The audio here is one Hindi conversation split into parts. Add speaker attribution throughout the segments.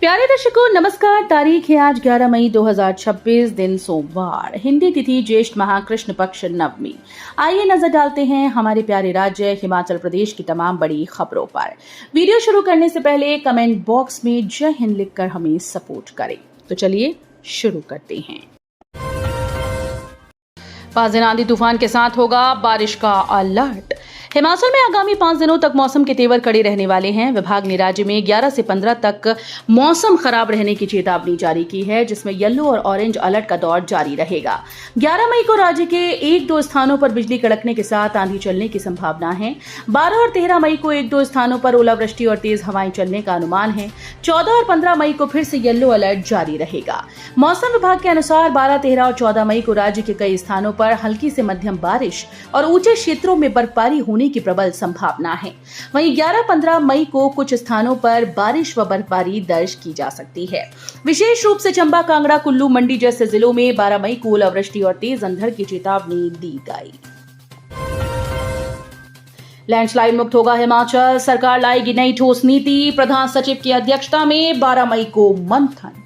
Speaker 1: प्यारे दर्शकों नमस्कार। तारीख है आज 11 मई 2026, दिन सोमवार, हिंदी तिथि ज्येष्ठ माह कृष्ण पक्ष नवमी। आइए नजर डालते हैं हमारे प्यारे राज्य हिमाचल प्रदेश की तमाम बड़ी खबरों पर। वीडियो शुरू करने से पहले कमेंट बॉक्स में जय हिंद लिखकर हमें सपोर्ट करें। तो चलिए शुरू करते हैं। पास आंधी तूफान के साथ होगा बारिश का अलर्ट। हिमाचल में आगामी 5 दिनों तक मौसम के तेवर कड़े रहने वाले हैं। विभाग ने राज्य में 11 से 15 तक मौसम खराब रहने की चेतावनी जारी की है, जिसमें येलो और ऑरेंज अलर्ट का दौर जारी रहेगा। 11 मई को राज्य के 1-2 स्थानों पर बिजली कड़कने के साथ आंधी चलने की संभावना है। 12 और 13 मई को 1-2 स्थानों पर ओलावृष्टि और तेज हवाएं चलने का अनुमान है। 14 और 15 मई को फिर से येलो अलर्ट जारी रहेगा। मौसम विभाग के अनुसार 12, 13 और 14 मई को राज्य के कई स्थानों पर हल्की से मध्यम बारिश और ऊंचे क्षेत्रों में बर्फबारी होने की प्रबल संभावना है। वहीं 11-15 मई को कुछ स्थानों पर बारिश व बर्फबारी दर्ज की जा सकती है। विशेष रूप से चंबा, कांगड़ा, कुल्लू, मंडी जैसे जिलों में 12 मई को ओलावृष्टि और तेज अंधड़ की चेतावनी दी गई। लैंडस्लाइड मुक्त होगा हिमाचल, सरकार लाएगी नई ठोस नीति। प्रधान सचिव की अध्यक्षता में 12 मई को मंथन।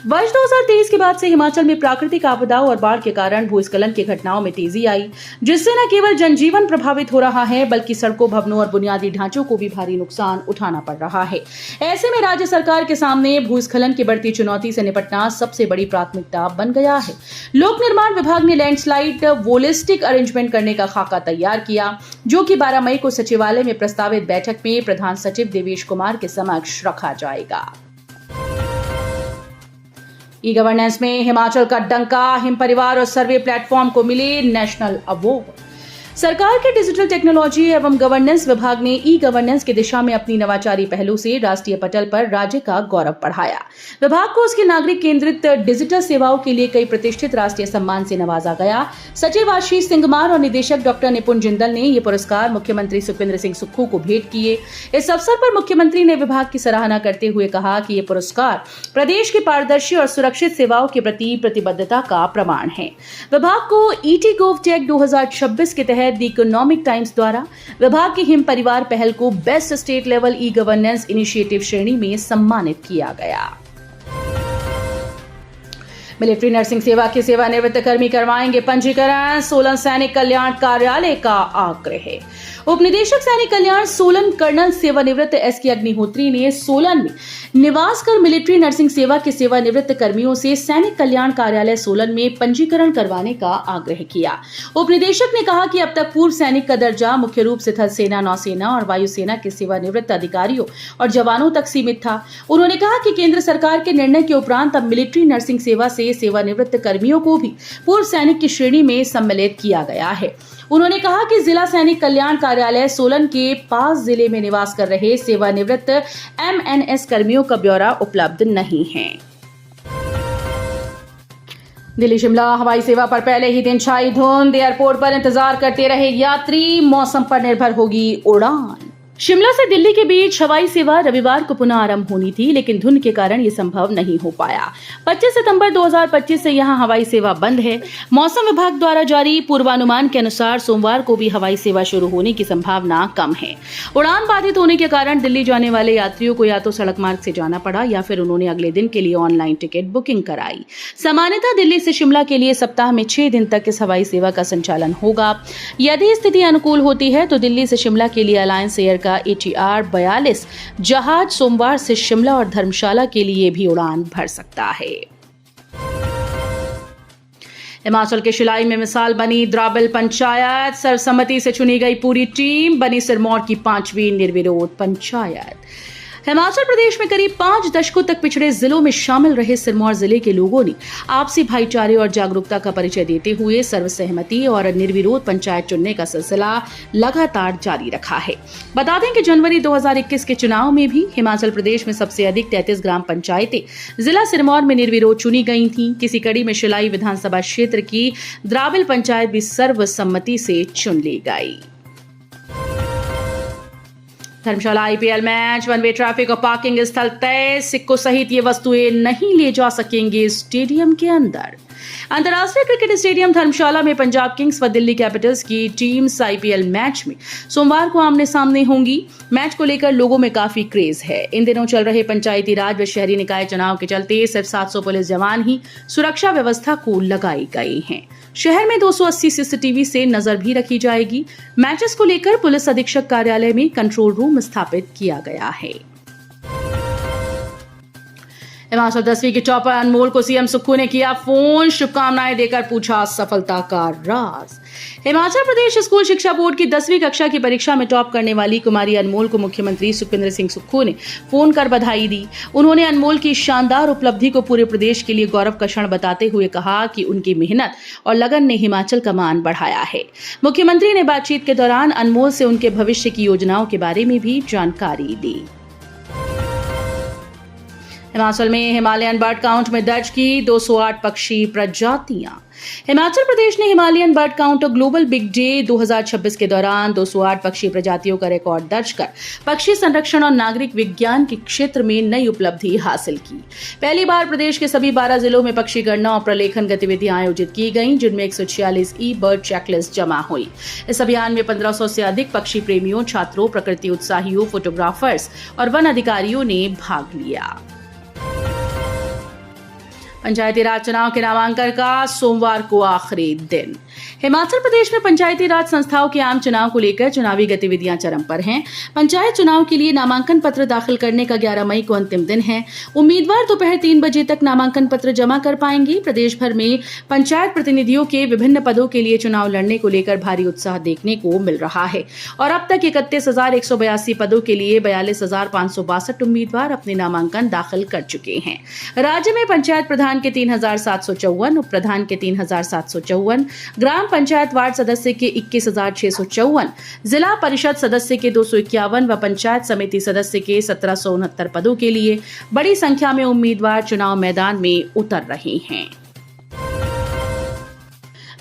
Speaker 1: वर्ष 2023 के बाद से हिमाचल में प्राकृतिक आपदाओं और बाढ़ के कारण भूस्खलन की घटनाओं में तेजी आई, जिससे न केवल जनजीवन प्रभावित हो रहा है बल्कि सड़कों, भवनों और बुनियादी ढांचों को भी भारी नुकसान उठाना पड़ रहा है। ऐसे में राज्य सरकार के सामने भूस्खलन की बढ़ती चुनौती से निपटना सबसे बड़ी प्राथमिकता बन गया है। लोक निर्माण विभाग ने लैंडस्लाइड वोलिस्टिक अरेंजमेंट करने का खाका तैयार किया, जो कि 12 मई को सचिवालय में प्रस्तावित बैठक में प्रधान सचिव देवेश कुमार के समक्ष रखा जाएगा। ई गवर्नेंस में हिमाचल का डंका, हिम परिवार और सर्वे प्लेटफॉर्म को मिले नेशनल अवार्ड। सरकार के डिजिटल टेक्नोलॉजी एवं गवर्नेंस विभाग ने ई गवर्नेंस की दिशा में अपनी नवाचारी पहलों से राष्ट्रीय पटल पर राज्य का गौरव बढ़ाया। विभाग को उसकी नागरिक केंद्रित डिजिटल सेवाओं के लिए कई प्रतिष्ठित राष्ट्रीय सम्मान से नवाजा गया। सचिव आशीष सिंघमार और निदेशक डॉक्टर निपुण जिंदल ने ये पुरस्कार मुख्यमंत्री सुखविंदर सिंह सुक्खू को भेंट किए। इस अवसर पर मुख्यमंत्री ने विभाग की सराहना करते हुए कहा कि ये पुरस्कार प्रदेश की पारदर्शी और सुरक्षित सेवाओं के प्रति प्रतिबद्धता का प्रमाण है। विभाग को ईटी गोवटेक 2026 के तहत द इकोनॉमिक टाइम्स द्वारा विभाग की हिम परिवार पहल को best state level e governance initiative श्रेणी में सम्मानित किया गया। मिलिट्री नर्सिंग सेवा के सेवानिवृत्त कर्मी करवाएंगे पंजीकरण, सोलन सैनिक कल्याण कार्यालय का आग्रह। उप निदेशक सैनिक कल्याण सोलन कर्नल सेवानिवृत्त एस के अग्निहोत्री ने सोलन में निवास कर मिलिट्री नर्सिंग सेवा के सेवानिवृत्त कर्मियों से सैनिक कल्याण कार्यालय सोलन में पंजीकरण करवाने का आग्रह किया। उप निदेशक ने कहा कि अब तक पूर्व सैनिक का दर्जा मुख्य रूप से थल सेना, नौसेना और वायुसेना के सेवानिवृत्त अधिकारियों और जवानों तक सीमित था। उन्होंने कहा कि केंद्र सरकार के निर्णय के उपरांत अब मिलिट्री नर्सिंग सेवा से सेवानिवृत्त कर्मियों को भी पूर्व सैनिक की श्रेणी में सम्मिलित किया गया है। उन्होंने कहा कि जिला सैनिक कल्याण कार्यालय सोलन के पास जिले में निवास कर रहे सेवानिवृत्त एमएनएस कर्मियों का ब्यौरा उपलब्ध नहीं है। दिल्ली शिमला हवाई सेवा पर पहले ही दिन छाई धुंध, एयरपोर्ट पर इंतजार करते रहे यात्री, मौसम पर निर्भर होगी उड़ान। शिमला से दिल्ली के बीच हवाई सेवा रविवार को पुनः आरंभ होनी थी, लेकिन धुंध के कारण ये संभव नहीं हो पाया। 25 सितंबर 2025 से यहां हवाई सेवा बंद है। मौसम विभाग द्वारा जारी पूर्वानुमान के अनुसार सोमवार को भी हवाई सेवा शुरू होने की संभावना कम है। उड़ान बाधित होने के कारण दिल्ली जाने वाले यात्रियों को या तो सड़क मार्ग से जाना पड़ा या फिर उन्होंने अगले दिन के लिए ऑनलाइन टिकट बुकिंग कराई। सामान्यतः दिल्ली से शिमला के लिए सप्ताह में 6 दिन तक इस हवाई सेवा का संचालन होगा। यदि स्थिति अनुकूल होती है तो दिल्ली से शिमला के लिए अलायंस एयर का ATR 42 जहाज सोमवार से शिमला और धर्मशाला के लिए भी उड़ान भर सकता है। हिमाचल के शिलाई में मिसाल बनी द्राबिल पंचायत, सर्वसम्मति से चुनी गई पूरी टीम, बनी सिरमौर की 5वीं निर्विरोध पंचायत। हिमाचल प्रदेश में करीब 5 दशकों तक पिछड़े जिलों में शामिल रहे सिरमौर जिले के लोगों ने आपसी भाईचारे और जागरूकता का परिचय देते हुए सर्वसहमति और निर्विरोध पंचायत चुनने का सिलसिला लगातार जारी रखा है। बता दें कि जनवरी 2021 के चुनाव में भी हिमाचल प्रदेश में सबसे अधिक 33 ग्राम पंचायतें जिला सिरमौर में निर्विरोध चुनी गई थीं। किसी कड़ी में शिलाई विधानसभा क्षेत्र की द्राबिल पंचायत भी सर्वसम्मति से चुन ली गई। Dharamshala IPL match, one way traffic और पार्किंग स्थल तय, सिक्कों सहित ये वस्तुएं नहीं ले जा सकेंगे स्टेडियम के अंदर। अंतर्राष्ट्रीय क्रिकेट स्टेडियम धर्मशाला में पंजाब किंग्स व दिल्ली कैपिटल्स की टीम्स आईपीएल मैच में सोमवार को आमने सामने होंगी। मैच को लेकर लोगों में काफी क्रेज है। इन दिनों चल रहे पंचायती राज व शहरी निकाय चुनाव के चलते सिर्फ 700 पुलिस जवान ही सुरक्षा व्यवस्था को लगाई गई हैं। शहर में 280 सीसीटीवी से नजर भी रखी जाएगी। मैचेस को लेकर पुलिस अधीक्षक कार्यालय में कंट्रोल रूम स्थापित किया गया है। हिमाचल 10वीं के टॉपर अनमोल को सीएम सुक्खू ने किया फोन, शुभकामनाएं देकर पूछा सफलता का राज। हिमाचल प्रदेश स्कूल शिक्षा बोर्ड की 10वीं कक्षा की परीक्षा में टॉप करने वाली कुमारी अनमोल को मुख्यमंत्री सुखविंदर सिंह सुक्खू ने फोन कर बधाई दी। उन्होंने अनमोल की शानदार उपलब्धि को पूरे प्रदेश के लिए गौरव का क्षण बताते हुए कहा कि उनकी मेहनत और लगन ने हिमाचल का मान बढ़ाया है। मुख्यमंत्री ने बातचीत के दौरान अनमोल से उनके भविष्य की योजनाओं के बारे में भी जानकारी दी। हिमाचल में हिमालयन बर्ड काउंट में दर्ज की 208 पक्षी प्रजातियां। हिमाचल प्रदेश ने Himalayan bird count global big day 2026 के दौरान 208 पक्षी प्रजातियों का रिकॉर्ड दर्ज कर पक्षी संरक्षण और नागरिक विज्ञान के क्षेत्र में नई उपलब्धि हासिल की। पहली बार प्रदेश के सभी 12 जिलों में पक्षी गणना और प्रलेखन गतिविधियां आयोजित की गईं, जिनमें 146 ई बर्ड चेकलिस्ट जमा हुई। इस अभियान में 1500 से अधिक पक्षी प्रेमियों, छात्रों, प्रकृति उत्साहियों, फोटोग्राफर्स और वन अधिकारियों ने भाग लिया। पंचायती राज चुनाव के नामांकन का सोमवार को आखिरी दिन। हिमाचल प्रदेश में पंचायती राज संस्थाओं के आम चुनाव को लेकर चुनावी गतिविधियां चरम पर हैं। पंचायत चुनाव के लिए नामांकन पत्र दाखिल करने का 11 मई को अंतिम दिन है। उम्मीदवार दोपहर 3 बजे तक नामांकन पत्र जमा कर पाएंगे। प्रदेश भर में पंचायत प्रतिनिधियों के विभिन्न पदों के लिए चुनाव लड़ने को लेकर भारी उत्साह देखने को मिल रहा है और अब तक 31,182 पदों के लिए 42,562 उम्मीदवार अपने नामांकन दाखिल कर चुके हैं। राज्य में पंचायत प्रधान के 3,754, उप प्रधान के 3,754, ग्राम पंचायत वार्ड सदस्य के 21,654, जिला परिषद सदस्य के 251 व पंचायत समिति सदस्य के 1,769 पदों के लिए बड़ी संख्या में उम्मीदवार चुनाव मैदान में उतर रहे हैं।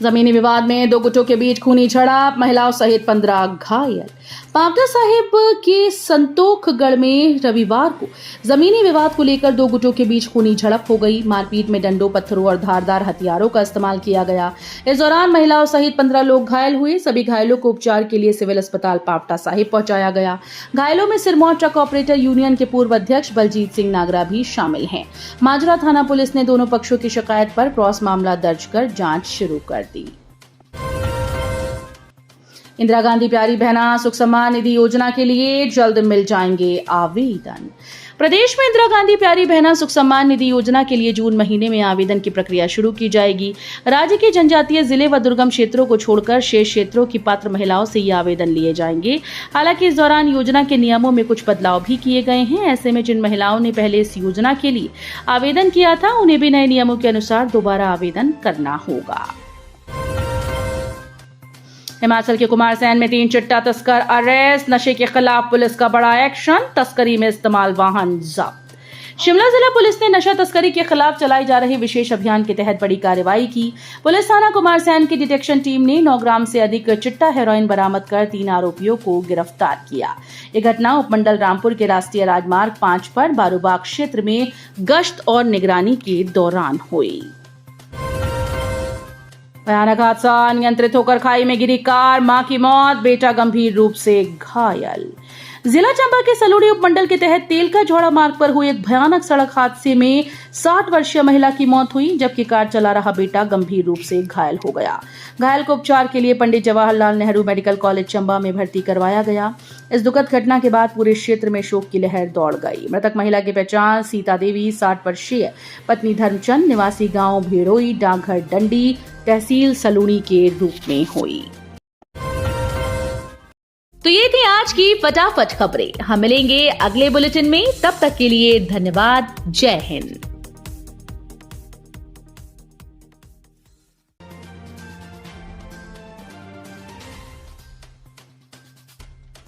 Speaker 1: जमीनी विवाद में 2 गुटों के बीच खूनी झड़प, महिलाओं सहित 15 घायल। पावटा साहिब के संतोखगढ़ में रविवार को जमीनी विवाद को लेकर 2 गुटों के बीच खूनी झड़प हो गई। मारपीट में डंडों, पत्थरों और धारदार हथियारों का इस्तेमाल किया गया। इस दौरान महिलाओं सहित 15 लोग घायल हुए। सभी घायलों को उपचार के लिए सिविल अस्पताल पावटा साहिब पहुंचाया गया। घायलों में सिरमौर ट्रक ऑपरेटर यूनियन के पूर्व अध्यक्ष बलजीत सिंह नागरा भी शामिल हैं। माजरा थाना पुलिस ने दोनों पक्षों की शिकायत पर क्रॉस मामला दर्ज कर जांच शुरू कर दी। इंदिरा गांधी प्यारी बहना सुख सम्मान निधि योजना के लिए जल्द मिल जाएंगे आवेदन। प्रदेश में इंदिरा गांधी प्यारी बहना सुख सम्मान निधि योजना के लिए जून महीने में आवेदन की प्रक्रिया शुरू की जाएगी। राज्य के जनजातीय जिले व दुर्गम क्षेत्रों को छोड़कर शेष क्षेत्रों की पात्र महिलाओं से ये आवेदन लिए जाएंगे। हालांकि इस दौरान योजना के नियमों में कुछ बदलाव भी किए गए हैं। ऐसे में जिन महिलाओं ने पहले इस योजना के लिए आवेदन किया था, उन्हें भी नए नियमों के अनुसार दोबारा आवेदन करना होगा। हिमाचल के कुमारसैन में 3 चिट्टा तस्कर अरेस्ट, नशे के खिलाफ पुलिस का बड़ा एक्शन, तस्करी में इस्तेमाल वाहन जब्त। शिमला जिला पुलिस ने नशा तस्करी के खिलाफ चलाई जा रही विशेष अभियान के तहत बड़ी कार्रवाई की। पुलिस थाना कुमारसैन की डिटेक्शन टीम ने 9 ग्राम से अधिक चिट्टा हेरोइन बरामद कर 3 आरोपियों को गिरफ्तार किया। यह घटना उपमंडल रामपुर के राष्ट्रीय राजमार्ग 5 पर बारूबाग क्षेत्र में गश्त और निगरानी के दौरान हुई। भयानक हादसा, नियंत्रित होकर खाई में गिरी कार, मां की मौत, बेटा गंभीर रूप से घायल। जिला चंबा के सलूड़ी उपमंडल के तहत तेलका झोड़ा मार्ग पर हुए एक भयानक सड़क हादसे में 60 वर्षीय महिला की मौत हुई, जबकि कार चला रहा बेटा गंभीर रूप से घायल हो गया। घायल को उपचार के लिए पंडित जवाहरलाल नेहरू मेडिकल कॉलेज चंबा में भर्ती करवाया गया। इस दुखद घटना के बाद पूरे क्षेत्र में शोक की लहर दौड़ गई। मृतक महिला की पहचान सीता देवी, 60 वर्षीय, पत्नी धर्मचंद, निवासी गांव भेड़ोई, डाकघर डंडी, तहसील सलूड़ी के रूप में हुई। तो ये थी आज की फटाफट खबरें। हम मिलेंगे अगले बुलेटिन में, तब तक के लिए धन्यवाद। जय हिंद।